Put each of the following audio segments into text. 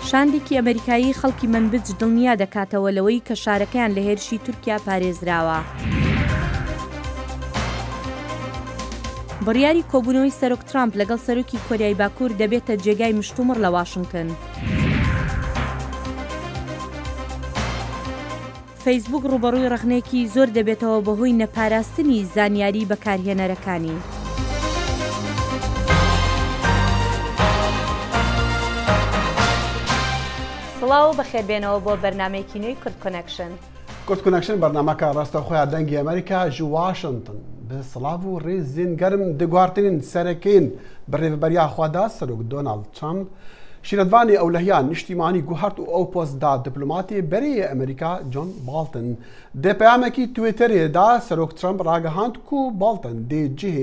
شاندێکی ئەمریکایی خەڵکی منبج دڵنیا دەکاتەوە لەوەی کە شارەکەیان لە هێرشی تورکیا پارێزراوە. بڕیاری کۆبوونەوەی سەرۆک ترامپ لەگەڵ سەرۆکی کۆریای باکوور دەبێتە جێگای مشتومڕ لە واشنگتن. فەیسبوک ڕوبەڕووی ڕخنێکی زۆر دەبێتەوە بەهۆی نەپاراستنی زانیاری بەکارهێنەرەکانی. سڵاو بەخێربێنەوە بۆ بەرنامەیەکی نوێی کورد کۆنەکشن. کورد کۆنەکشن بەرنامەکە ڕاستەوخۆیان دەنگی ئەمریکا ji واشنگتن بە سڵاو و ڕێزین گەرم دەگواردترین سەرەکەین بەڕێوەبەریا خوادا سەرۆک دۆناڵد ترامپ شیرەتوانی ئەولەهیان نیشتیمانی گوهرت و ئەو پۆستدا دیپلۆماتی بەرەیە ئەمریکا جۆن بالتن دە پەیامێکی تویتەرێدا سەرۆک ترامپ ڕاگەهاند و بالتن دێ جێ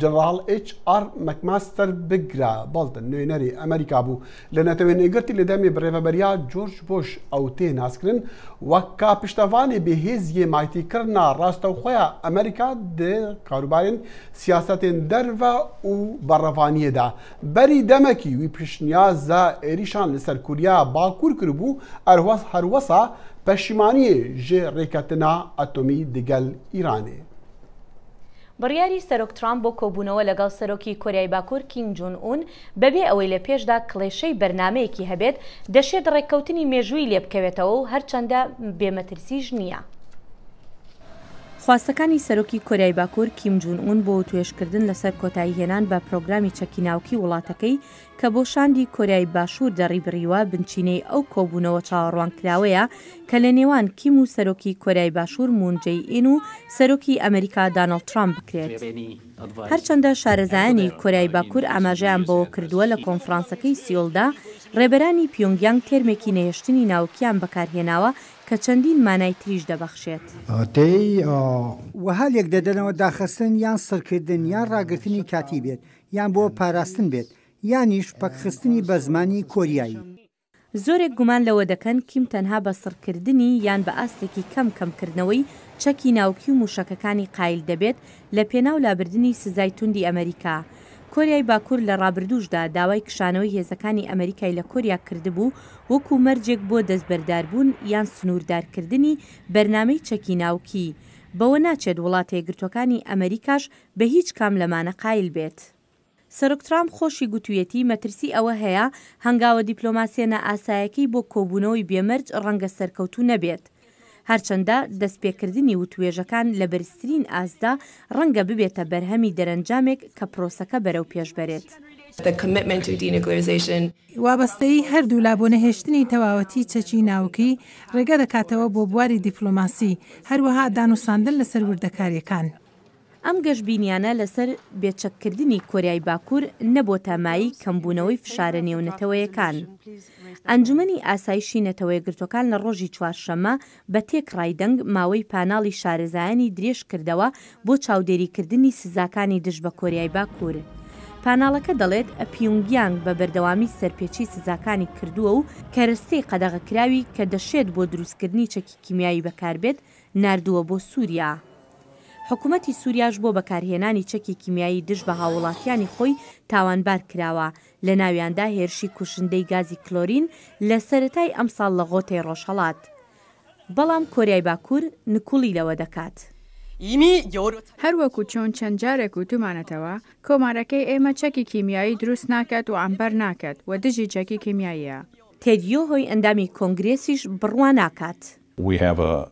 جەنەڕاڵ HR مەکماستەر بگرا. بالتن نوێنەری ئەمریکا بوو لە نەتەوێنێگرتی لە دەمی بەڕێوەبەریا جۆرج بۆش ئەو تێ ناسکردن وەکا پشتەوانی بەهێزیە مایتیکردنا ڕاستەوخۆیە ئەمریکا دێ کاروبارین سیاسەتێن دەرڤە و بەڕەوانیەدا بەری دەمەکی وی پشتنیازە عێریشان لەسەر کوریا باکوور کردبوو هەروەسا پەشیمانیە ژێ ڕێکەتنا ئەتۆمی دەگەل ئیرانێ. بڕیاری سەرۆک ترامپ بۆ کۆبوونەوە لەگەڵ سەرۆکی کۆریای باکوور کیم جۆن ئون بەبێ ئەوەی لە پێشدا کڵێشەی بەرنامەیەکی هەبێت دەشێت ڕێککەوتنی مێژووی لێ بکەوێتەوە و هەرچەندە بێمەترسیش نییە. خواستەکانی سەرۆکی کۆریای باکوور کیم جۆن ئون بۆ توێژکردن لەسەر کۆتایی هێنان بە پرۆگرامی چەکیناوکی وڵاتەکەی کە بۆ شاندی کۆریای باشوور دەڕیبڕیوە بنچینەی ئەو کۆبوونەوە چاوەڕوانکراوەیە کە لە نێوان کیم و سەرۆکی کۆریای باشوور مون جەی ئین و سەرۆکی ئەمریکا دانەڵد ترامپ بکرێت. هەرچەندە شارەزایانی کۆریای باکوور ئاماژەیان بەوە کردووە لە کۆنفرانسەکەی سیۆلدا ڕێبەرانی پیۆنگیانگ تێرمێکی نەهێشتنی ناوکیان بەکارهێناوە کە چەندین مانای تریش دەبەخشێت. وەها لێک دەدەنەوە داخستن یان سڕکردن یان ڕاگررتنی کاتی بێت یان بۆ پاراستن بێت یانیش پەکخستنی بە زمانی کۆریایی. زۆرێک گومان لەوە دەکەن کیم تەنها بە سڕکردنی یان بە ئاستێکی کەمکردنەوەی چەکی ناوکی و موشەکەکانی قایل دەبێت لە پێناو لابردنی سزای توندی ئەمریکا. کۆریای باکوور لە ڕابردووشدا داوای کشانەوەی هێزەکانی ئەمریکای لە کۆریا کردبوو وەکو مەرجێک بۆ دەستبەرداربوون یان سنووردارکردنی بەرنامەی چەکی ناوکی. بەوە ناچێت وڵاتە یەکگرتووەکانی ئەمریکاش بە هیچ کام لەمانە قایل بێت. سەرۆک ترامپ خۆشی گوتوویەتی مەترسی ئەوە هەیە هەنگاوە دیپلۆماسیە نائاسایەکەی بۆ کۆبوونەوەی بێمەرج ڕەنگە سەرکەوتوو نەبێت. هەرچەندە دەستپێکردنی وتوێژەکان لە بەرزترین ئاسدا ڕەنگە ببێتە بەرهەمی دەرەنجامێک کە پرۆسەکە بەرەو پێش بەرێت. وابەستەی هەردوو لا بۆ نەهێشتنی تەواوەتی چەکی ناوکی ڕێگە دەکاتەوە بۆ بواری دیپلۆماسی هەروەها دانوساندن لەسەر وردەکاریەکان. ئەم گەشتبینیانە لەسەر بێچەککردنی کۆریای باکوور نەبۆ تامایی کەمبوونەوەی فشارە نێونەتەوەیەکان. ئەنجومەنی ئاسایشی نەتەوە یەکگرتووەکان لە ڕۆژی چوارشەممە بە تێک ڕایدەنگ ماوەی پاناڵی شارەزایانی درێژ کردەوە بۆ چاودێریکردنی سزاکانی دژ بە کۆریای باکوور. پاناڵەکە دەڵێت پیۆنگیانگ بە بەردەوامی سەرپێچی سزاکانی کردووە و کەرەستەی قەدەغەکراوی کە دەشێت بۆ دروستکردنی چەکی کیمیایی بەکاربێت ناردووە بۆ سووریا. حکوومەتی سووریاش بۆ بەکارهێنانی چەکی کیمیایی دژ بە هاوڵاتیانی خۆی تاوانبار کراوە لە ناویاندا هێرشی کوشندەی گازی کلۆرین لە سەرەتای ئەم ساڵ لە غۆتەی ڕۆژهەڵات. بەڵام کۆریای باکوور نکوڵی لەوە دەکات. هەروەکو چۆن چەند جارێک وتومانەتەوە کۆمارەکەی ئێمە چەکی کیمیایی دروست ناکات و ئەمبەر ناکات و دژی چەکی کیمیاییە. تێدیۆ هۆی ئەندامی کۆنگرێسیش بڕوا ناکات.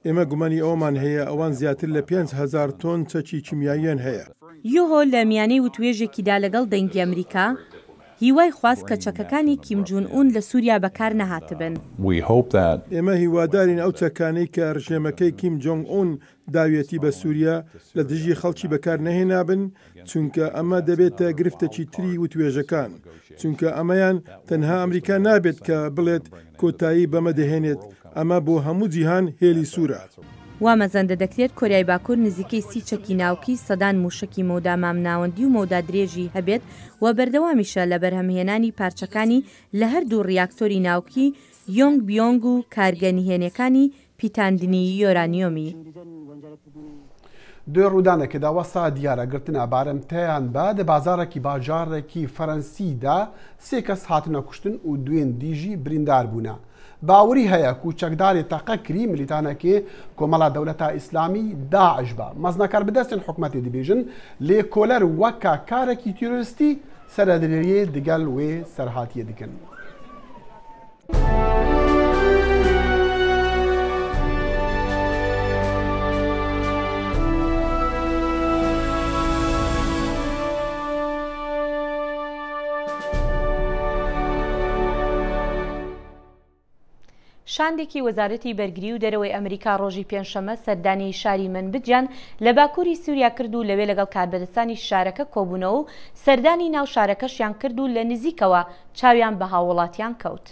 ئێمە گومانی ئەومان هەیە ئەوان زیاتر لە 5,000 تۆن چەکی کیمیاییان هەیە. یۆهۆ لە میانەی وتوێژێکیدا لەگەڵ دەنگی ئەمریکا هیوای خواست کە چەکەکانی کیم جۆن ئون لە سووریا بەکار نەهاتبن. ئێمە هیوادارین ئەو چەکانەی کە ڕژێمەکەی کیم جۆنگ ئون داوێتی بە سووریا لە دژی خەڵکی بەکار نەهێنابن چونکە ئەمە دەبێتە گرفتەکی تری وتوێژەکان چونکە ئەمەیان تەنها ئەمریکا نابێت کە بڵێت کۆتایی بەمە دەهێنێت ئەمە بۆ هەموو جیهان هێلی سوورە. وامەزەندە دەکرێت کۆریای باکوور نزیکەی 30 چەکی ناوکی سەدان موشکی مەودا مامناوەندی و مەودا درێژی هەبێت و بەردەوامیشە لە بەرهەمهێنانی پارچەکانی لە هەردوو ڕیاکتۆری ناوکی یۆنگ بیۆنگ و کارگەنیهێنەکانی پیتاندنی یۆرانیۆمی. دوێ ڕوودانێکدا وەسا دیارە گرتنە بارەمتەیان بە دە بازارێکی باژارێکی فەرەنسیدا 3 کەس هاتنە کوشتن و دوێن دیژی بریندار بوونە. باوری هەیە کوچەکداری تەقەکری ملیتانەکێ کۆمەڵا دەولەتە ئیسلامی داعش بە مەزنەکار بدەستن حکومەتی دەبێژن لێ کۆلەر وەکە کارێکی تیرۆریستی سەردەرێ دگەل وێ سەرهاتیە دکن. شاندێکی وەزارەتی بەرگری و دەرەوەی ئەمریکا ڕۆژی پێنجشەمە سەردانی شاری منبجیان لە باکووری سووریا کرد و لەوێ لەگەڵ کاربەدەستانی شارەکە کۆبوونەوە و سەردانی ناو شارەکەشیان کرد و لە نزیکەوە چاویان بە هاوڵاتیان کەوت.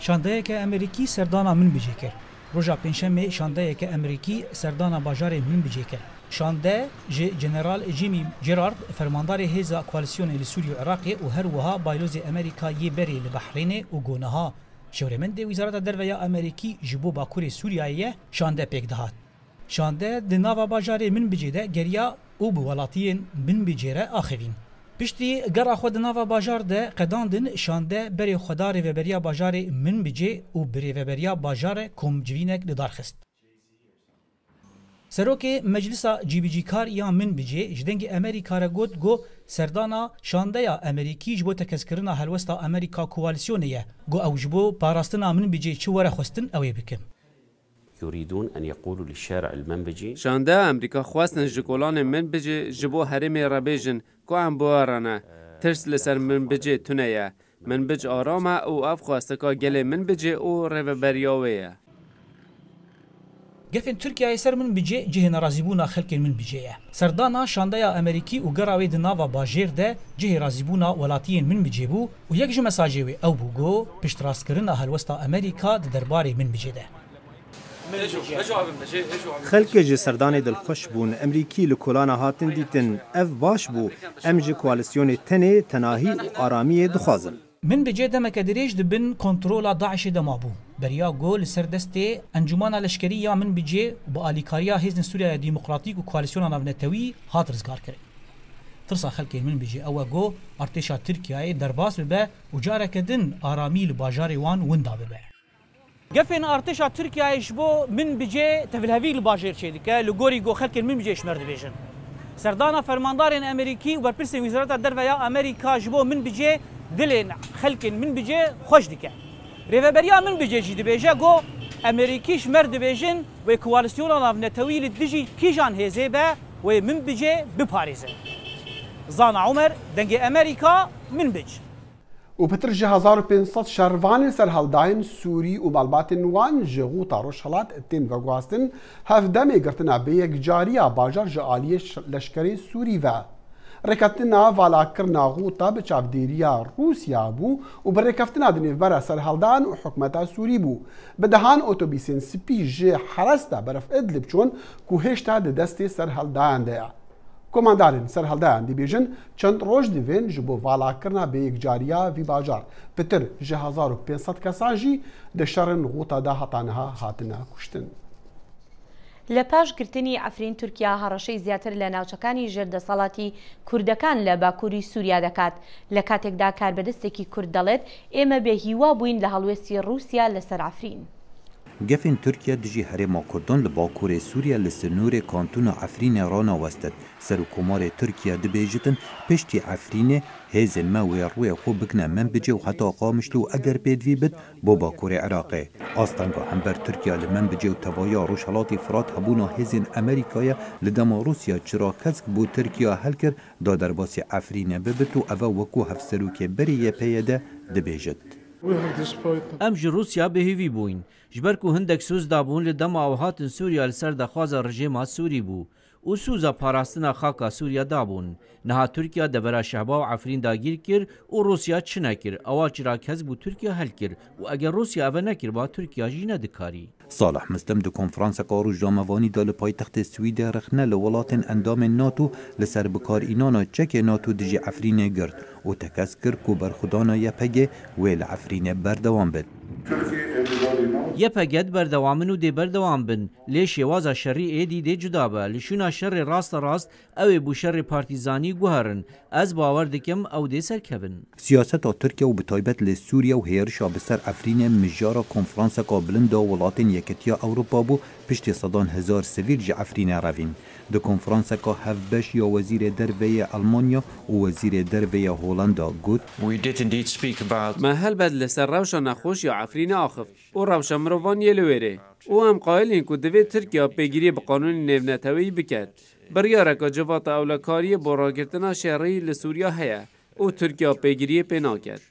شاندەیەکە ئەمریکی سەردانا منبجێ کرد. ڕۆژا پێنجشەمێ شاندەیەکە ئەمریکی سەردانا باژارێ منبجێ کرد. شاندە ji جنرال جیمی جێرارد فەرمانداری هێزا کوالسیۆنی لە سووریا و عێراقێ و هەروەها بایلۆزی ئەمریکا یê berê li Behrênê û Gonaha şewremendê Wîzareta Derveya Amerîkî ji bo Bakurê Sûriyayê şande pêk dihat. Şande di nava bajarê Minbicê de geriya û bi welatiyên Minbicê re axivîn. Piştî gera xwe di nava bajar de qedandin şande berê xweda rêveberiya bajarê Minbicê û bi rêveberiya bajarê komcivînek li dar xist. Serokê Meclisa Cîbicîkar ya Minbicê ji dengê Amerîka re got got serdana şandeya Amerîkî ji bo tekeskirina helwesta Amerîka koalisyonê ye. Got ew ji bo parastina Minbicê çi were xwestin ew ê bikin. يريدون أن يقولوا للشارع المنبجي شاندا أمريكا خواستن جكولان منبجي جبو هرمي ربيجن كو عم بوارنا ترس لسر منبجي تنيا منبج آراما أو أف خواستكا جلي منبجي أو ريفبرياوية Gefên Tirkiyeyê ser Minbicê cihê nerazîbûna xelkên Minbicê ye. Serdana şandeya Amerîkî û gera wê di nava bajêr de cihê razîbûna welatiyên Minbicê bû û yek ji mesajê wê ew bû got piştrastkirina helwesta Amerîka di derbarê Minbicê de. خەلکێ ji serdanê dilxweş bûn Emerîkî li kolana hatin dîtin ev baş bû em ji koalisyonê tenê tenahî û aramiyê dixwazin. Minbicê demeke dirêj dibin kontrola Daişê de mabû. Beriya got li ser destê encûmena leşkerî ya Minbicê bi alîkariya Hêzên Sûriya Dîmokratîk û koalisyona navnetewî hat rizgar kirin. Tirsa xelkên Minbicê ew e got artêşa Tirkiyeyê derbas bibe û careke din aramî li bajarê wan winda bibe. Gefên artêşa Tirkiyeyê ji bo Minbicê tevlihevî li bajêr çê dike li gorî got xelkên Minbicê şmer dibêjin. Serdana fermandarên Amerîkî û berpirsên Wîzareta Derveya Amerîka ji bo Minbicê dilên xelkên Minbicê xweş dike. Rêveberiya Minbicê jî dibêje got Amerîkî şmer dibêjin wê koalisyona navnetewî li dijî kîjan hêzê be wê Minbicê biparêzin. Zana Umer dengê Amerîka Minbic. و پتر جه 1500 شهروان سرهەڵداین سووری و مەڵباتên wan ji Ghûta Rojhilat tên veguhastin hevdemê girtina bêyekcariya bajar ji aliyê leşkerê Sûrî ve. Rêketina valakirina Ghûta bi çavdêriya Rûsya bû û bi rêkeftina di nêvbera serhەڵdan û hikûmeta Sûrî bû. Bi dehan otobîsên spî ji Heresta berf Idlib çûn ku hêşta di destê serhەڵdayan de ye. Komandarên serhەڵdayan dibêjin çend roj divên ji bo valakirina bêyekcariya vî bajar. Pitir ji 1500 kesan jî di şerên Ghûta de hataniha hatine kuştin. لە پاش گرتنی ئەفرین تورکیا هەڕەشەی زیاتر لە ناوچەکانی ژێردەسەڵاتی کوردەکان لە باکووری سووریا دەکات. لە کاتێکدا کاربەدەستێکی کورد دەڵێت ئێمە بێهیوا بووین لە هەڵوێستی رووسیا لەسەر ئەفرین. Gefên Tirkiye dijî Herêma Kurdan li Bakurê Sûriya li Sinûrê Kantûna Efrînê ranawestet. Serokkomarê Tirkiye dibêjitin piştî Efrînê hêzên me wê rûyê xwe bikine Minbicê û heta Qamişlî û eger pêdivî bit bo Bakurê Iraqê. Astenga hember Tirkiye li Minbicê û tevaya Rojhilatê Firat hebûna hêzên Amerîkayê li dema Rûsya çira kesk bû Tirkiye helkir da derbasî Efrînê bibit û ev wekû hevserokê berê YP'ye de dibêjit. Em ji Rûsya bêhîvî bûyn. Ji ber ku hindek sûz dabûn li dema ew hatin Sûriya li ser dexwaza rejîma Sûrî bû û sûza parastina xaka Sûriya dabûn. Niha Tirkiya devera Şehba û Efrîn dagîr kir û Rûsya çi nekir. Ewa çira kes bû Tirkiye hel kir û eger Rûsya ev nekir ba Tirkiya jî nedikarî. Salih Mistem di konferanseka rojnamevanî da li paytextê Swîdê rexne li welatên endamên NATO li ser bikarînana çekê NATO dijî Efrînê girt û tekez kir ku berxwedana YPG wê li Efrînê berdewam bit. یەپەگەت بەردەوامن و دێبەردەوام بن لێ شێوازە شەڕی ئێدی دێ جودابە لیشونا شەڕێ ڕاستە ڕاست ئەوێ بوو شەڕێ پارتیزانی گوهرن ئەس باوەڕ دکەم ئەو دێ سەرکەبن. سیاسەتا تورکیا و بتایبەت لە سووریا و هێرشا بەسەر ئەفرینە مژارە کۆنفرانسێکا بلندا وڵاتên یەکەتیا ئەوروپا بوو پشتî سەدان هزار سڤیل ji ئەفرینە ڕەڤین. Di konferanseka hevbeş ya Wezîrê Derveyê Almanya û Wezîrê Derveyê Hollanda got ما هەلبەت لەسەر ڕەوشە نەخۆش یا ئەفرینە ئاخف و ڕەوشە مرۆڤان یە لەوێرێ و ئەم قایلین ku divê Tirkiya pêgirî bi qanûnê nêvnetewî bike. Biryareka civata ewlekariyê bo ragirtina şerî li Sûriya heye û Tirkiya pêgiriyê pê naket.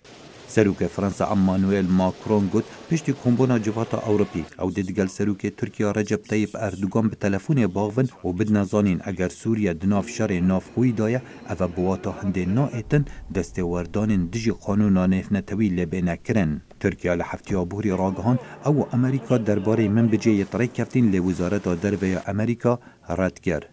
Serokê Fransa Emmanuel Macron got piştî kombona civata Ewropî ew dê digel Serokê Tirkiya Recep Tayyip Erdogan bi telefonê bavin û bidine zanîn eger Sûriye di nav şerê navxwî daye ev e bi wata hindê naêtin destêwerdanên dijî qanûna nêvnetewî lêbê nekirin. Tirkiya li heftiya borî ragihan ew û Amerîka derbarê min bicê yetirê keftin lê Wizareta Derveyê Amerîka red kir.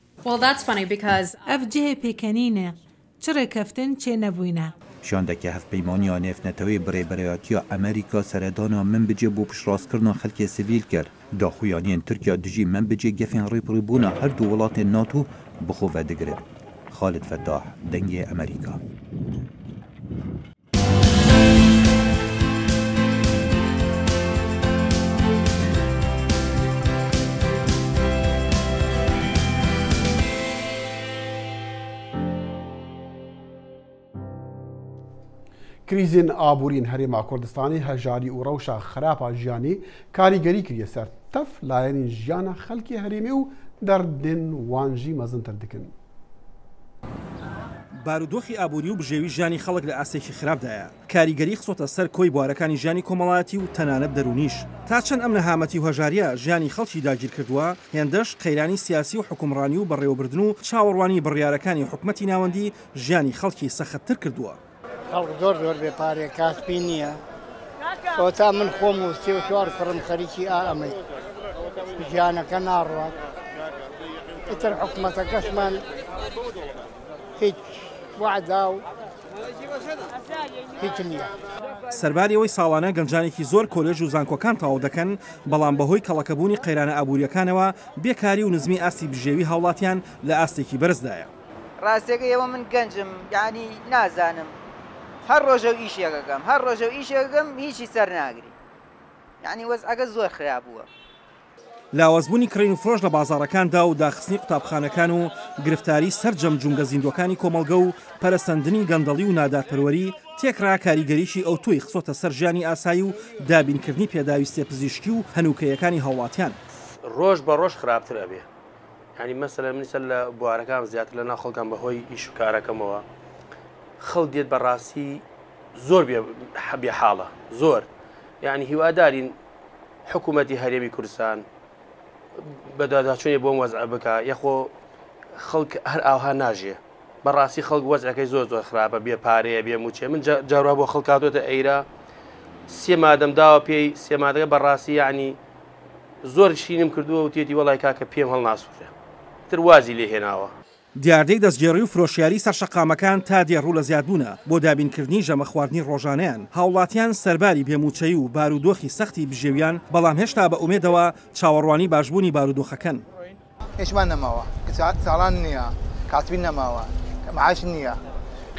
Ev cihê pêkenîne çi rêkeftin çê nebûyne. Şandeke hevpeymaniya nêvnetewê birêberiyatiya Amerîka seredana min bicê bû piştrast-kirina xelkê sivîl kir. Daxuyaniyên Tirkiya dijî min bicê gefên rêpirîbûna her du welatên NATO bi xwe vedigirin. Xalid Fettah, Dengê Amerîka. کریزên aborîn Herêma Kurdistanê hejarî û rewşa xerapa jiyanê karîgerî kiriye ser tev layenên jiyana xelkê herêmê û derdên wan jî mezintir dikin. بارودۆخی ئابووری و بژێوی ژیانی خەڵک لە ئاسێکی خراپدایە. کاریگەری خسۆتە سەر کۆی بوارەکانی ژیانی کۆمەڵایەتی و تەنانەت دەرونیش. تا چەند ئەم نەهامەتی و هەژاریە ژیانی خەڵکی داگیر کردووە، هێندەش قەیرانی سیاسی و حکومڕانی و بەڕێوەبردن و چاوەڕوانی بڕیارەکانی حکومەتی ناوەندی ژیانی خەڵکی سەختتر کردووە. خەڵک زۆر بێپارێ کاسبی نییە. تا من خۆم و 34 کوڕم خەریکی ئەمەی ژیانەکە ناڕوات. ئیتر حکومەتەکەشمان هیچ وعدا و هیچ نییە. سەرباری ئەوەی ساڵانە گەنجانێکی زۆر کۆلێژ و زانکۆکان تەواو دەکەن، بەڵام بەهۆی کەڵەکەبوونی قەیرانە ئابووریەکانەوە بێکاری و نزمی ئاستی بژێوی هاوڵاتیان لە ئاستێکی بەرزدایە. ڕاستێکە ئێوە من گەنجم یعنی نازانم هەر ڕۆژە و ئیشێکەکەم هەر ڕۆژە و ئیشێکەکەم هیچی سەر ناگری یعنی وەزعەکە زۆر خراپ بووە. لاوەزبوونی کڕین و فرۆش لە بازاڕەکاندا و داخستنی قوتابخانەکان و گرفتاری سەرجەم جونگە زیندوەکانی کۆمەڵگە و پەرەسەندنی گەندەڵی و نادارپەروەری تێکرا کاریگەریشی ئەو توی خسۆتە سەر ژیانی ئاسایی و دابینکردنی پێداویستێ پزیشکی و هەنووکەیەکانی هاوڵاتیان. ڕۆژ بە ڕۆژ خراپتر ئەبێ. ینی مەسەلە منیسە لە بوارەکان زیاتر لە ناو خەڵکان بەهۆی ئیش و کارەکەمەوە خەڵک دێت بەڕاستی زۆر بێ حاڵە زۆر یعنی هیوادارین حکوومەتی هەرێمی کوردستان بەداداچوونی بۆم وەزع بکە یەخۆ خەڵک هەر ئاوها ناژێ بەڕاستی خەڵک وەزعەکەی زۆر خراپە بێ پارەیە بێ موچێ من جاروا بۆ خەڵکاتۆتە ئەیرا سێ مادەم داوە پێی سێ مادەکە بەڕاستی یعنی زۆر شینم کردووە و تێتی وەڵای کاکە پێم هەڵ ناسوورێ تر وازی لێ هێناوە. دیاردەی دەستگێڕی و فرۆشیاری سەرشەقامەکان تا دێڕوو لە زیادبوونە بۆ دابینکردنی ژەمە خواردنی ڕۆژانەیان هاوڵاتیان سەرباری بێموچەی و بارودۆخی سەختی بژێویان بەڵام هێشتا بە ئومێدەوە چاوەڕوانی باشبوونی بارودۆخەکەن. هیچمان نەماوە ساڵان نییە کاسبی نەماوە معاش نییە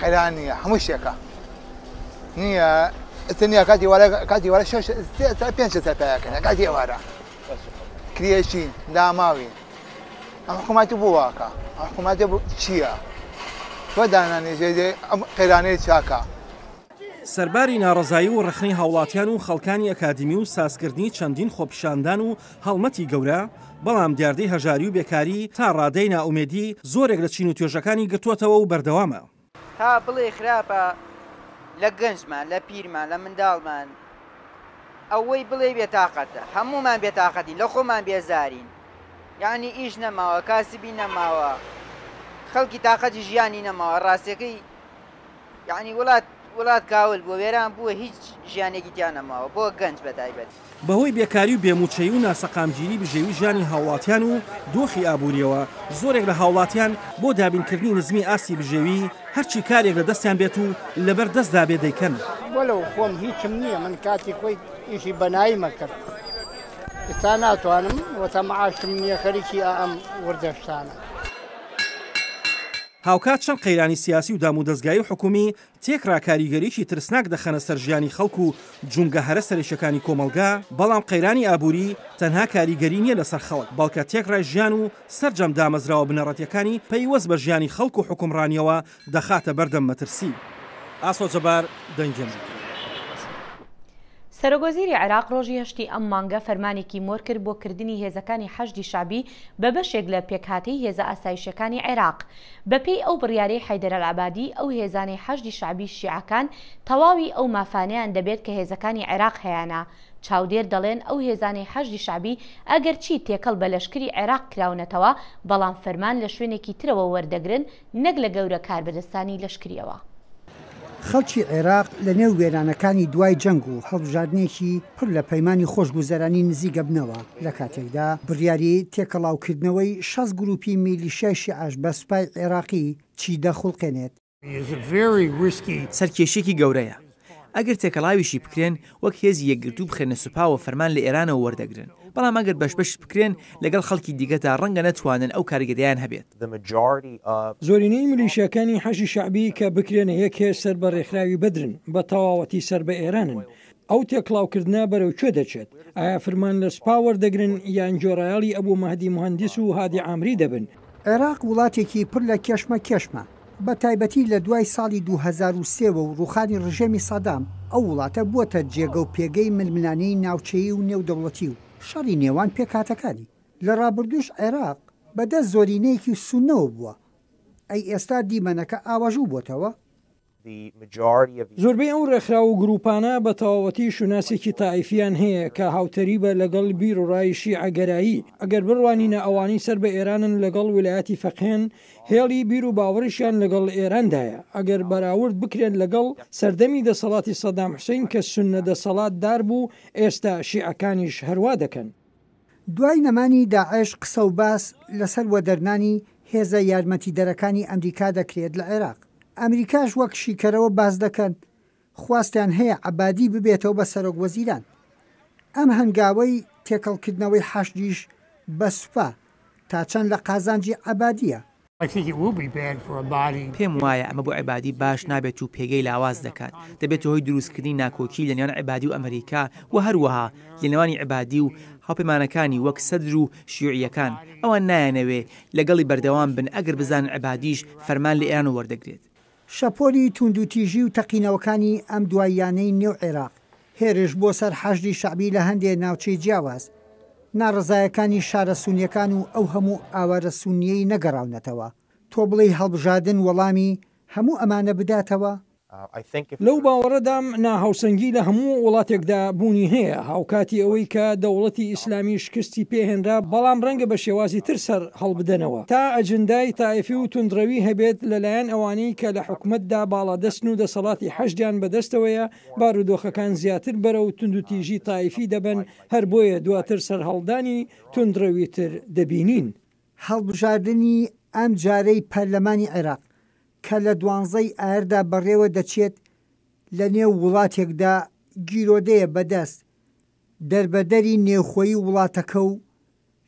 قەیران نییە هەموو شتێکە نییە نییە کاتی وارە 5 سەرپایەکەن کاتی ئێوارە کرێشین داماوی ئەم حکوومەتی بۆ واکە ئەم حکوومەتی چییە؟ تۆ دانانێژێ ئەم قەیرانەی چاکە. سەرباری ناڕەزایی و ڕخنەی هاوڵاتیان و خەڵکانی ئەکادمی و سازکردنی چەندین خۆپیشاندان و هەڵمەتی گەورە بەڵام دیاردەی هەژاری و بێکاری تا ڕادەی ناومێدی زۆرێک لە چین و توێژەکانی گرتووەتەوە و بەردەوامە. تا بڵێ خراپە لە گەنجمان لە پیرمان لە منداڵمان ئەوەی بڵێ بێتاقەتە هەمومان بێتاقەتین لە خۆمان بێزارین یعنی ئیش نەماوە کاسبی نەماوە خەڵکی تاقەتی ژیانی نەماوە ڕاستەکەی یعنی وڵات کاول بۆ وێران بووە هیچ ژیانێکی تیان نەماوە بۆ گەنج بەتایبەت. بەهۆی بێکاری و بێموچەی و ناسەقامگیری بژێوی ژیانی هاوڵاتیان و دۆخی ئابووریەوە زۆرێک لە هاوڵاتیان بۆ دابینکردنی نزمی ئاستی بژێوی هەرچی کارێک لە دەستیان بێت و لەبەر دەستدا بێ دەیکەن. وەلەو خۆم هیچم نییە من کاتی خۆی ئیشی بەنایی مەکرد تا ناتوانم وەتە معاشم نییە خەریکی ئەم وردەشتانە. هاوکات چەند قەیرانی سیاسی و دام و دەستگای و حکومی تێکرا کاریگەریکی ترسناک دەخەنە سەر ژیانی خەڵک و جونگە هەرە سەرێشەکانی کۆمەلگا، بەڵام قەیرانی ئابووری تەنها کاریگەری نییە لەسەر خەڵک، بەڵکە تێکرای ژیان و سەرجەم دامەزراوە بنەڕەتیەکانی پەیوەست بە ژیانی خەڵک و حکومڕانیەوە دەخاتە بەردەم مەترسی. ئاسۆ جەبار دەنگێن. سەرۆگۆزیری عێراق ڕۆژی هەشتی ئەم مانگە فەرمانێکی مۆر کرد بۆ کردنی هێزەکانی حەشدی شعبی بە بەشێک لە پێکهاتەی هێزە ئاسایشەکانی عێراق. بەپێی ئەو بڕیارەی حەیدەر ئەلعەبادی ئەو هێزانەی حەشدی شعبی شیعەکان تەواوی ئەو مافانەیان دەبێت کە هێزەکانی عێراق هەیەە. چاودێر دەڵێن ئەو هێزانەی حەشدی شعبی ئەگەر چی تێکەڵ بە لەشکری عێراق کراونەتەوە، بەڵام فەرمان لە شوێنێکی ترەوە وەردەگرن نەک لە گەورە کاربەدەستانی لەشکریەوە. خەڵکی عێراق لە نێو وێرانەکانی دوای جەنگ و هەڵبژاردنێکی پڕ لە پەیمانی خۆشگوزەرانی نزیگە بنەوە لە کاتێکدا بڕیاری تێکەڵاوکردنەوەی 60 گروپی میلیشیای شیعەش بە سوپای عێراقی چی دەخڵقێنێت. سەرکێشێکی گەورەیە. ئەگەر تێکەڵاویشی بکرێن وەک هێزی یەکگرتوو بخێنە سوپاوە فەرمان لە ئێرانەوە وەردەگرن، بەڵام ئەگەر بەشبەش بکرێن لەگەڵ خەڵکی دیگەتا ڕەنگە نەتوانن ئەو کاریگەریان هەبێت. زۆرینەی میلیشیەکانی حەشی شعبی کە بکرێنە یەک هێز سەر بە ڕێکخراوی بدرن بە تەواوەتی سەر بە ئێرانن. ئەو تێکڵاوکردنە بەرەو کوێ دەچێت؟ ئایا فرمان لە سوپا وەردەگرن یان جۆرایاڵی ئەبوو مەهدی موهەندیس و هادی عامری دەبن؟ عێراق وڵاتێکی پڕ لە کێشمە بە تایبەتی لە دوای ساڵی 2003 و ڕوخانی ڕژێمی سەدام ئەو وڵاتە بووەتە جێگە و پێگەی ململانەی ناوچەیی و نێودەوڵەتی و شەڕی نێوان پێکاتەکانی. لە ڕابردوش عێراق بەدەست زۆرینەیەکی سونەوە بووە. ئەی ئێستا دیمەنەکە ئاواژوو بۆتەوە. زۆربەی ئەو ڕێکخرا و گروپانە بە تەواوەتی شوناسێکی تایفیان هەیە کە هاوتەری بە لەگەڵ بیر و ڕای شیعەگەرایی. ئەگەر بڕوانینە ئەوانی سەر بە ئێرانن لەگەڵ ویلایەتی فەقێن، هێڵی بیر و باوەڕشیان لەگەڵ ئێراندایە. ئەگەر بەراورد بکرێن لەگەڵ سەردەمی دەسەڵاتی سەدام حوسێن کە سونە دەسەڵات دار بوو، ئێستا شیعەکانیش هەروا دەکەن. دوای نەمانی داعش قسە و باس لەسەر وەدەرنانی هێزە یارمەتیدەرەکانی ئەمریکا دەکرێت لە عێراق. ئەمریکاش وەک شیکەرەوە باز دەکەن خواستیان هەیە عەبادی ببێتەوە بە سەرۆک وەزیران. ئەم هەنگاوەی تێکەڵکردنەوەی حەشدیش بە سوپا تا چەند لە قازانجی عەبادیە. پێم وایە ئەمە بۆ عیبادی باش نابێت و پێگەی لاواز دەکات. دەبێت هۆی دروستکردنی ناکۆکی لە نێوان عیبادی و ئەمریکا و هەروەها لە نێوانی عیبادی و هاوپەیمانەکانی وەک سەدر و شیوعیەکان. ئەوان نایەنەوێ لەگەڵی بەردەوام بن ئەگەر بزانن عیبادیش فەرمان لە ئێران وەردەگرێت. شەپۆلی توندوتیژی و تەقینەوەکانی ئەم دواییانەی نێو عێراق هێرش بۆ سەر حەشدی شعبی لە هەندێک ناوچەی جیاواز، ناڕزایەکانی شارە سونیەکان و ئەو هەموو ئاوارە سونیەی نەگەڕاونەتەوە. تۆ بڵێ هەڵبژاردن وەڵامی هەموو ئەمانە بداتەوە؟ لەو باوەڕەدام ناهاوسەنگی لە هەموو وڵاتێکدا بوونی هەیە، هاوکاتی ئەوەی کە دەوڵەتی ئیسلامی شکستی پێهێنرا، بەڵام ڕەنگە بە شێوازی تر سەر هەڵبدەنەوە تا ئەجندای تایفی و توندڕەوی هەبێت لەلایەن ئەوانەی کە لە حکومەتدا باڵادەستن و دەسەڵاتی حەشدیان بەدەستەوەیە، بارودۆخەکان زیاتر بەرە و توندوتیژی تایفی دەبن، هەر بۆیە دواتر سەر هەڵدانی توندڕەوی تر دەبینین. هەڵبژاردننی ئەم جارەی پەرلەمانی عێراق کە لە 12 ئایردا بەڕێوە دەچێت لە نێو وڵاتێکدا گیرۆدەیە بەدەست دەربەدەری نێوخۆیی وڵاتەکە و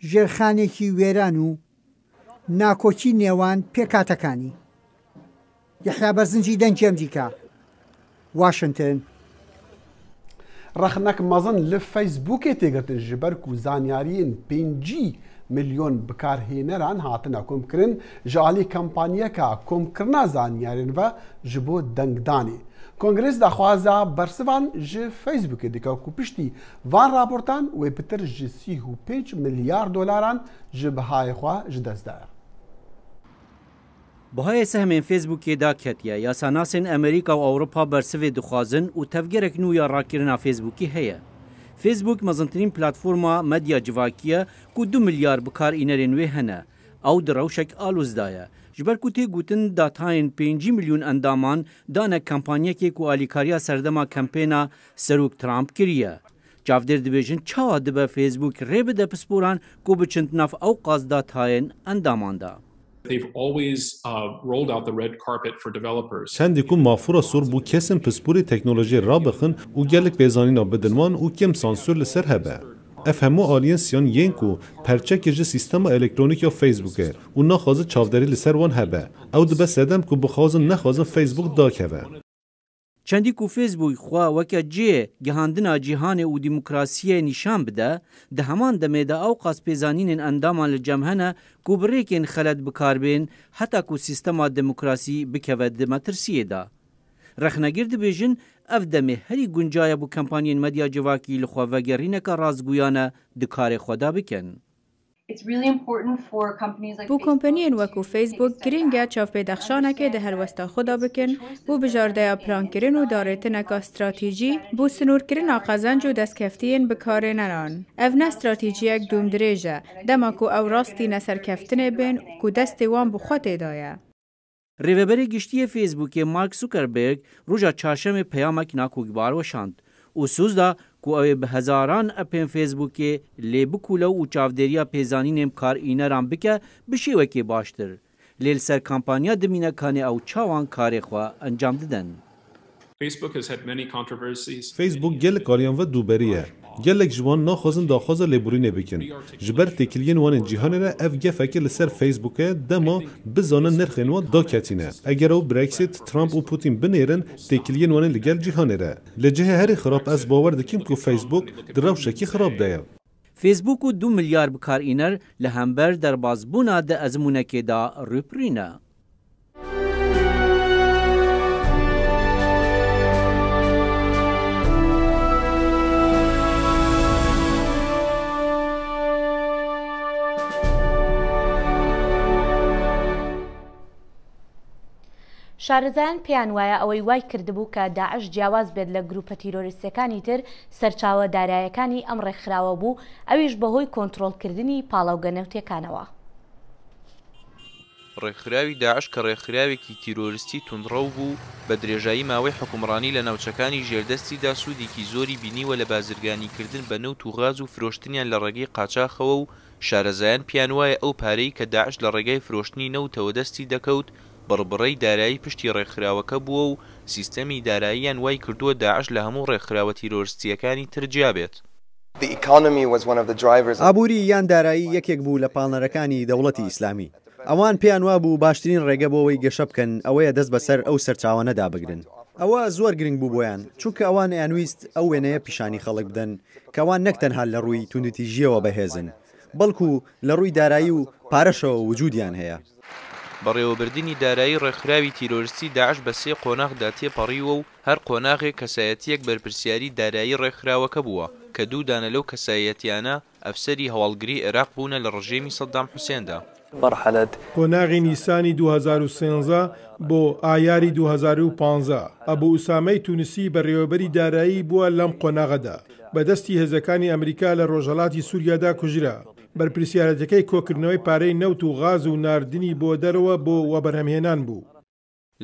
ژێرخانێکی وێران و ناکۆکی نێوان پێکاتەکانی. یحیا بەرزنجی دەنگی ئەمریکا، واشنگتن. ڕەخنەک مەزن لە فەیسبووکێ تێگرتن ji ber ku zaniyariyên 5 milyon bikarhêneran hatine komkirin ji alî kampanyeka komkirina zaniyarên ve ji bo dengdanê. Kongres daxwaza bersivan ji Facebookê dike ku piştî van raportan wê pitir ji 35 milyar dolaran ji bihayê xwe ji dest da. Bihayê sehmên Facebookê da ketiye, yasanasên Amerîka û Ewropa bersivê dixwazin û tevgerek nû ya rakirina Facebookê heye. Facebook mezintirîn platforma medya civakî ye ku 2 milyar bikarînerên wê hene. Ew di rewşek alûzda ye. Ji ber ku tê gotin datayên 5 milyon endaman dane kampanyekê ku alîkariya serdema kampêna Serok Trump kiriye. Çavdêr dibêjin çawa dibe Facebook rê bide pisporan ku biçin nav ew qaz datayên endaman da. They've always rolled out the red carpet for developers. Çendî ku mafûra sor bû kesên pisporê teknolojiyê rabixin û gelek pêzanîna bidinvan û kem sansûr li ser hebe. اف همو آلینسیان ینکو پرچک جه سیستم الکترونیک یا فیسبوکه و نخوازه چاوداری لسر وان هبه او دبه سدم که بخوازن نخوازن فیسبوک داکهوه. چندی کو فیسبوک خوا وکه جه گهاندنا جهان و دیموکراسی نشان بده ده همان دمه ده او قاسپیزانین اندامان لجمهنه کو بریکین خلد بکاربین حتی کو سیستم دموکراسی بکوه دمترسیه ده. رخنگرد بیجن اف دمه هری گنجای بو کمپانین مدیا جواکی لخوا وگرینه که رازگویانه دکار خدا بکن. بو کمپانیین وکو فیسبوک گرینگه چاف پیدخشانه که ده هر وستا خدا بکن بو بجارده پلان کرن و دارتنه که استراتیجی بو سنور کرن آقازنج و دستکفتین بکاره نران. اف نه استراتیجی اک دوم دریجه دما کو او راستی نسر کفتنه بین کو دست وان بخوته دایه. ریوبری گشتی فیسبوک مارک زوکربرگ روژا چهارشنبه پیامک ناکوکبار وشاند. او سوزدا کو او به هزاران اپین فیسبوک لیبکولا و چاودریا پیزانین کار اینران بکه بشیوکی باشتر. لیل سر کمپانیا دمینه کانه او چاوان کار خوا انجام دادن. فیسبوک گل کاریان و دوبریه. گلک جوان ناخوازن داخواز لیبوری نبکن. جبر تکلیین وان جهان را اف گفکر لسر فیسبوک دما بزانن نرخین وان دا کتینه. اگر او برکسیت ترامپ و پوتین بنیرن تکلیین وان لگل جهان را. لجه هر خراب از باور دکیم که فیسبوک دراوشکی خراب دایا. فیسبوک و 2 میلیارد بکار اینر لهمبر در بازبونا ده ازمونکی دا روپرینه. شارەزایان پێیان وایە ئەوەی وای کردبوو کە داعش جیاواز بێت لە گروپە تیرۆریستەکانی تر سەرچاوە دارایەکانی ئەم ڕێکخراوە بوو ئەویش بەهۆی کۆنتڕۆڵکردنی پاڵاو گەنەوتەکانەوە. ڕێکخراوی داعش کە ڕێکخراوێکی تیرۆریستی توندڕەو بوو بە درێژایی ماوەی حکومڕانی لە ناوچەکانی ژێردەستیدا سوودێکی زۆری بینیوە لە بازرگانیکردن بە نەوت و غاز و فرۆشتنیان لە ڕێگەی قاچاخەوە و شارەزایان پیان وایە ئەو پارەی کە داعش لە ڕێگەی فرۆشتنی نەوتەوە دەستی دەکەوت بڕبڕەی دارایی پشتی ڕێکخراوەکە بووە و سیستەمی داراییان وای کردووە داعش لە هەموو ڕێکخراوە تیرۆریستیەکانی تر جیابێت. ئابووری یان دارایی یەکێک بوو لە پاڵنەرەکانی دەوڵەتی ئیسلامی. ئەوان پێیان وا بوو باشترین ڕێگە بۆەوەی گەشە بکەن ئەوەیە دەست بەسەر ئەو سەرچاوانەدا بگرن. ئەوە زۆر گرنگ بوو بۆیان چونکە ئەوان یانویست ئەو وێنەیە پیشانی خەڵک بدەن کەوان نەک تەنها لە ڕووی توندوتیژیەوە بەهێزن بەڵکو لە ڕووی دارایی و پارەشەوە وجودیان هەیە. بەڕێوەبردننی دارایی ڕێکخراوی تیرۆریستی داعش بە 3 قۆناغدا تێپەڕیوە و هەر قۆناغێک کەسایەتیەک بەرپرسیاری دارایی ڕێکخراوەکە بووە کە 2 دانە لەو کەسایەتیانە ئەفسەری هەواڵگری عێراق بوونە لە ڕژێمی سەدام حوسێندا. قۆناغی نیسانی 2013 بۆ ئایاری 2015 ئەبوو ئوسامەی تونسی بەڕێوەبەری دارایی بووە لەم قۆناغەدا بەدەستی هێزەکانی ئەمریکا لە ڕۆژهەڵاتی سووریادا کوژرا. بەرپرسیارەتەکەی کۆکردنەوەی پارەی نەوت و غاز و ناردنی بۆ دەرەوە بۆ وەبەرهەمهێنان بوو.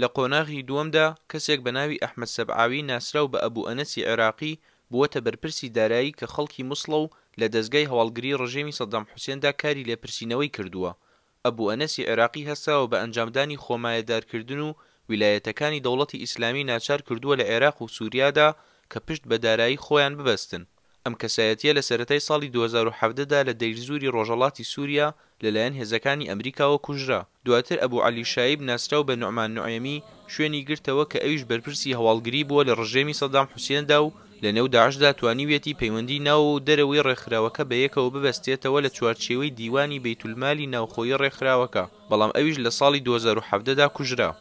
لە قۆناغی دووەمدا کەسێک بە ناوی ئەحمەد سەبعاوی ناسراو بە ئەبوو ئەنەسی عێراقی بووەتە بەرپرسی دارایی کە خەڵکی موسڵە و لە دەستگای هەواڵگری ڕژێمی سەدام حوسێندا کاری لێپرسینەوەی کردووە. ئەبوو ئەنەسی عێراقی هەستاوە بە ئەنجامدانی خۆمایەدارکردن و ویلایەتەکانی دەوڵەتی ئیسلامی ناچار کردووە لە عێراق و سووریادا کە پشت بە دارایی خۆیان ببەستن. ئەم کەسایەتیە لە سەرەتای ساڵی 2017دا لە دەیرزووری ڕۆژهەڵاتی سووریا لەلایەن هێزەکانی ئەمریکاوە کوژرا. دواتر ئەبوو عەلی شایب ناسراو بە نوعمان نوعێمی شوێنی گرتەوە کە ئەویش بەرپرسی هەواڵگری بووە لە ڕژێمی سەدام حوسێندا و لە نێو داعشدا توانیوێتی پەیوەندی ناو و دەرەوەی ڕێکخراوەکە بەیەکەوە ببەستێتەوە لە چوارچێوەی دیوانی بەیتولمالی ناوخۆیی ڕێکخراوەکە بەڵام ئەویش لە ساڵی 2017دا کوژرا.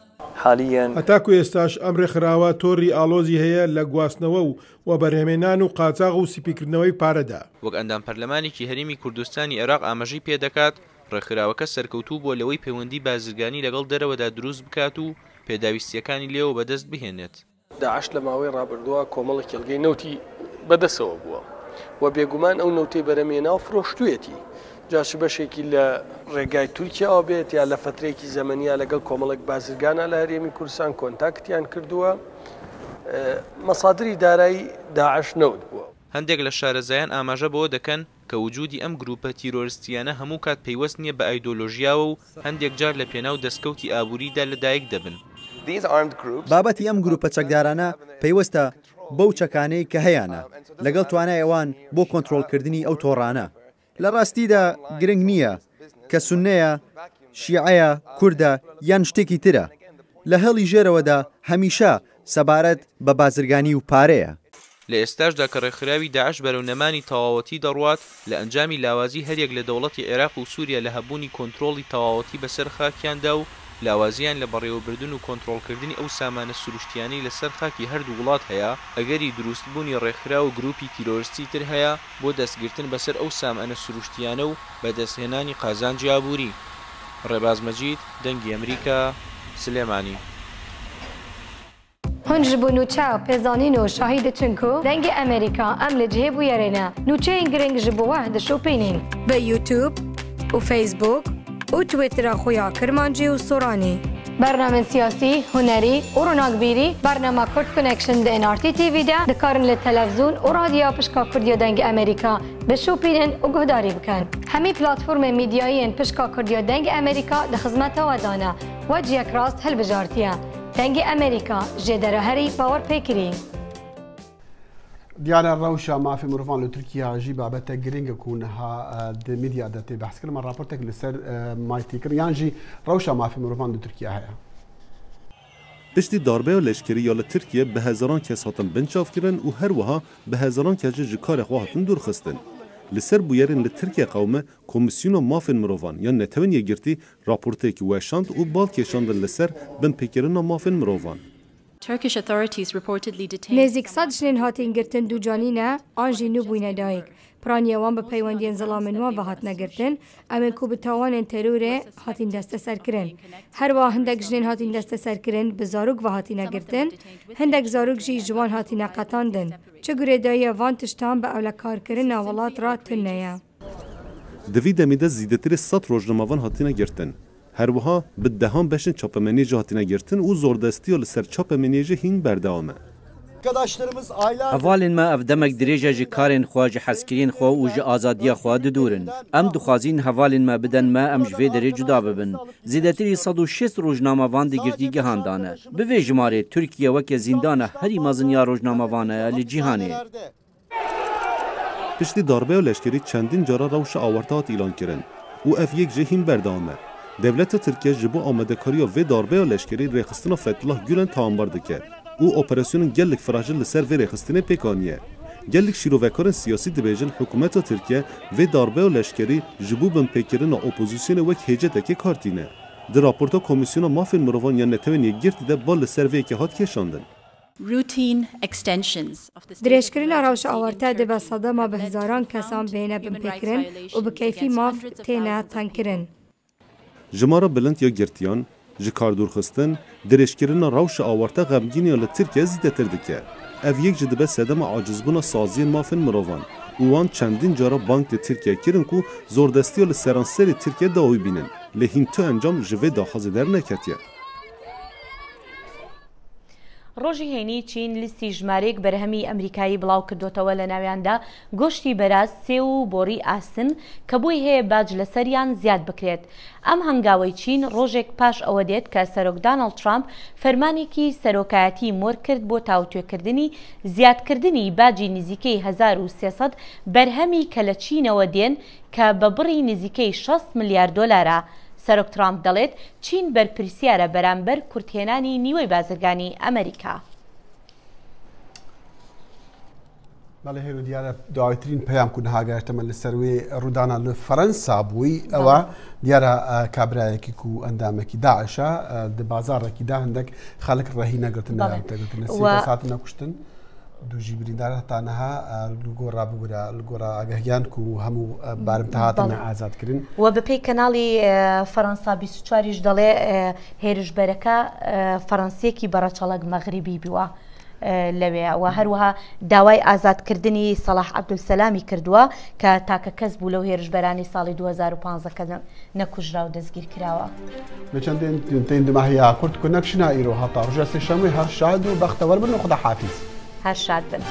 هەتاکو ئێستاش ئەم ڕێکخراوە تۆڕی ئالۆزی هەیە لە گواستنەوە و بەرهەمێنان و قاچاغ و سیپیکردنەوەی پارەدا. وەک ئەندام پەرلەمانێکی هەرێمی کوردستانی عێراق ئاماژەی پێدەکات ڕێکخراوەکە سەرکەوتوو بۆ لەوەی پەیوەندی بازرگانی لەگەڵ دەرەوەدا دروست بکات و پێداویستیەکانی لێوە بەدەست بهێنێت. داعش لە ماوەی ڕابردووە کۆمەڵی کێڵگەی نەوتی بەدەسەوە بووە و بێگومان ئەو نەوتەی بەرەمێنا و فرۆشتوویەتی جاش بەشێکی لە ڕێگای تورکیاوە بێت یا لە فترێکی زەمەنیا لەگەڵ کۆمەڵێک بازرگانە لە هەرێمی کوردستان کۆنتاکتیان کردووە. مەسادری دارایی داعش نەوت بووە. هەندێک لە شارەزایان ئاماژە بۆ دەکەن کە وجودی ئەم گروپە تیرۆریستیانە هەموو کات پەیوەست نییە بە ئایدۆلۆژیاوە و هەندێک جار لە پێناو دەستکەوتی ئابووریدا لەدایک دەبن. بابەتی ئەم گروپە چەکدارانە پەیوەستە بەو چەکانەی کە هەیەە لەگەڵ توانای ئەوان بۆ کۆنتترۆلکردنی ئەو تۆڕانە لە ڕاستیدا گرنگ نییە کە سونەیە شیعەیە کووردە یان شتێکی ترە لە هەڵی ژێرەوەدا هەمیشە سەبارەت بە بازرگانی و پارەیە لە ئێستاشدا کە ڕێکخراوی داعش بەرەو نەمانی تەواوەتی دەڕوات لە ئەنجامی لاوازی هەرێک لە دەوڵەتی عێراق و سووریا لە هەبوونی کۆنتترۆڵی تەواوەتی بەسەر خاکیاندا و لاوازیان لە بەڕێوەبردن و کۆنتترۆلکردنی ئەو سامانە سروشتیانی لەسەر خاکی هەردوو وڵات هەیە ئەگەری دروستبوونی ڕێکخرا و گروپی تیرۆریستی تر هەیە بۆ دەستگرتن بەسەر ئەو سامانە سروشتیانە و بەدەستهێنانی قازانجی ئابووری. ڕێباز مەجید دەنگی ئەمریکا سلێمانی. هون ji bo nûçe pêzanîn û şahî diçin ku dengê Amerîka em li cihê bûyerê ne nûçeyên giring ji bo we dişopînin bi YouTube û Facebook û Twitter'a xwe ya Kirmancî û Soranî. Bername siyasî, hunerî û ronakbîrî bernama Kurd Connection di NRT TV de dikarin li televizyûn û radyoya pişka Kurdiya dengê Amerîka bişopînin û guhdarî bikin. Hemî platformên mîdyayî pişka Kurdiya dengê Amerîka di xizmeta we dane we ciyek rast hilbijartiye. دەنگی ئەمریکا ژێدەرە هەری باوەڕ پێکری. دیارە ڕەوشە مافی مرۆڤان لە تورکیا ژی بابەتە گرنگە کوونها میدیا دەتێ بەحسکردمە راپۆرتێک لەسەر مایتیکرد یانژی ڕەوشە مافی مرۆڤان لە تورکیا هەیە. پشتی داربەیە لەشکری یا لە تورکیا بە هەزاران کەس هاتن بنچافکردن و هەروەها بە هەزاران کەس ji karê xwe hatin dûrxistin. Li ser bûyerên li Tirkiye qewme Komîsyona Mafên Mirovan yan netewên yekgirtî raportekî weşand û balkêşandin li ser binpêkirina mafên mirovan. Nêzik sed jinên hatin girtin du canîne an jî nû bûyne dayîk. Piraniya wan bi peywendiyên zilamên wan ve hatine girtin, em ên ku bi tawanên terorê hatin desteserkirin. Her wa hindek jinên hatin desteserkirin bi zarok ve hatine girtin, hindek zarok jî ji wan hatine qetandin. Çi girêdayiya van tiştan bi ewlekarkirina welat ra tune ye. Di vî demê de zîdetirê 100 rojnamavan hatine girtin. Herwiha bi dehan beşin çapemenê jî hatine girtin û zordestiya li ser çapemenê jî hîn berdewam e. Hevalên me ev demek dirêje ji karên xwe ji hezkiriyên xwe û ji azadiya xwe didorin. Em dixwazîn hevalên me bidin me em ji vê derê cuda bibin. Zêdetirî 106 rojnamavan di girtî gihandane. Bi vê jimarê Tirkiye weke zîndana herî mezin ya rojnamavan e li cîhanê. Piştî darbeya leşkerî çendîn cara rewşa awerta hat îlan kirin û ev yek jî hîn berdewam e. Devleta Tirkiye ji bo amedekariya vê darbeya leşkerî rêxistina Fethullah Gülen tawambar dike. û operasyonên gelek firajil li ser vê rêxistinê pêkaniye. Gelek şîrovekarên siyasî dibêjin hikûmeta Tirkiye vê darbeya leşkerî ji bo binpêkirina opozisyonê wek hêcetekê kartîne. Di raporta Komîsyona Mafên Mirovan yan netewên yekgirtî de bal li ser vê yekê hat kêşandin. Dirêjkirina rewşa awerta dibe sedema bi hizaran kesan bêhne binpêkirin û bi keyfî maf têne tenkirin. Jimara bilind ya girtiyan, ji kardûrxistin, dirêjkirina rewşa awerta xemgîniya li Tirkiye zîdetir dike. Ev yek ji dibe sedema acizbûna saziyên mafên mirovan û wan çendîn cara bank li Tirkiye kirin ku zordestiya li seranserê Tirkiye dawî bînin. Lê hîn tu encam ji vê daxazê derneketiye. ڕۆژی هێنی چین لیستی ژمارەیەک بەرهەمی ئەمریکایی بڵاو کردوتەوە لە ناویاندا گۆشتی بەراز سێ و بۆری ئاسن کە بووی هەیە باج لەسەریان زیاد بکرێت. ئەم هەنگاوەی چین ڕۆژێک پاش ئەوە دێت کە سەرۆک دانەڵد ترامپ فەرمانێکی سەرۆکایەتی مۆر کرد بۆ تاوتوێکردنی زیادکردنی باجی نزیکەی 1300 بەرهەمی کە لە چینەوە دێن کە بە بڕی نزیکەی 6 ملیار دۆلارە. سەرۆک ترامپ دەڵێت چین بەرپرسیارە بەرامبەر کورتهێنانی نیوەی بازرگانی ئەمریکا. بەڵێ هێرو دیارە داوایترین پەیام کو نەهاگەرتەمە لەسەر وێ ڕوودانا لە فەرەنسا بووی ئەوە دیارە کابرایەکی و ئەندامێکی داعشە di bazarێکیدا هەندێک خەڵک ڕەهی نەگرتن سات نەکوشتن دوژی بریندار هەتانەها گۆڕا ببوورە گۆڕا ئاگەهیان و هەموو بارمتەهاتن ئازادکردن وە بەپێی کەناڵی فەڕەنسا 24ش دەڵێ هێرشبەرەکە فەڕەنسیەکی بەڕەچەڵک مەغریبی بووە لەوێ و هەروەها داوای ئازادکردنی سەلاح عەبدولسەلامی کردووە کە تاکە کەس بوو لەو هێرشبەرانی ساڵی 2015 کە نەکوژرا و دەستگیر کراوە. بە چەندین دماهەیە کورد کۆنەکشنا ئیرۆ هەتا ڕۆژە سێشەمەی هەر شاد و بەختەوەر بن و خوداحافیز. هەر شاد بن.